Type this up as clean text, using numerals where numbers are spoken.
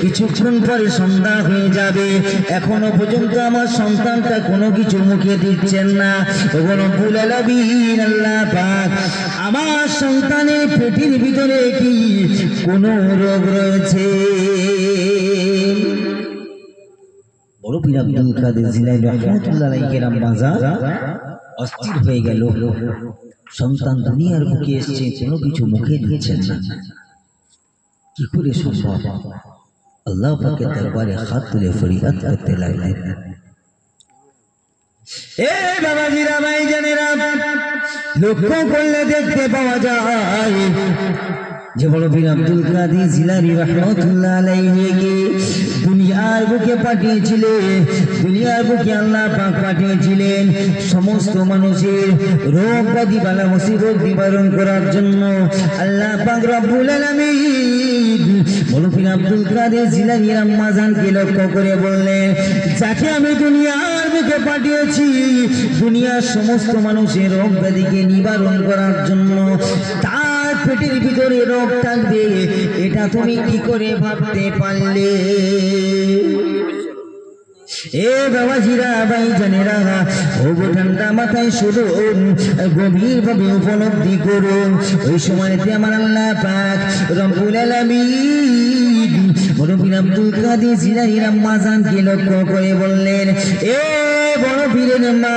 কিছুক্ষণ পরে সন্ধ্যা হয়ে যাবে, এখনো পর্যন্ত আমার সন্তানটা কোনো কিছু মুখে দিচ্ছেন না। ওগো রব্বুল আলামিন আল্লাহ পাক, আমার সন্তানের পেটের ভিতরে কি কোনো রোগ রয়েছে? বড় পীর আব্দুল কাদের জিলানী রাহমাতুল্লাহ আলাইহির আম্মাজান অস্থির হয়ে গেল। সন্তান দুনিয়ার বুকে এসেছে, কোনো কিছু মুখে দিচ্ছেন না, কি করে সম্ভব? আল্লাহ পাকের দরবারে হাত তুলে ফরিয়াদ করতে লাগলেন। এ বাবাজিরা, ভাইজানেরা, লক্ষ্য করলে দেখতে পাওয়া যায় যে বড় পীর আব্দুল কাদের জিলানী রাহমাতুল্লাহ আলাইহি দুনিয়ার বুকে পাঠিয়েছিলেন, দুনিয়ার বুকে আল্লাহ পাক পাঠিয়েছিলেন সমস্ত মানুষের রোগ ব্যাধি বালা মুসিবত নিবারণ করার জন্য। আল্লাহ পাক রব্বুল আলামিন বড় পীর আব্দুল কাদের জিলানীর আম্মাজানকে লক্ষ্য করে বললেন, যাকে আমি দুনিয়ার বুকে পাঠিয়েছি দুনিয়ার সমস্ত মানুষের রোগ ব্যাধিকে নিবারণ করার জন্য, তার পেটের ভিতরে রোগ থাকবে, এটা তুমি কি করে ভাবতে পারলে? এ বাবাজিরা, ভাইজানেরা, ওগো ঠান্ডা মাথায় শুধু গভীর ভাবে উপলব্ধি করুন। ওই সময়তে আমার আল্লাহ পাক রব্বুল আলামিন বড় পীর আব্দুল কাদের জিলানীর আম্মাজানকে লক্ষ্য করে বললেন, এ বড় পীরের মা,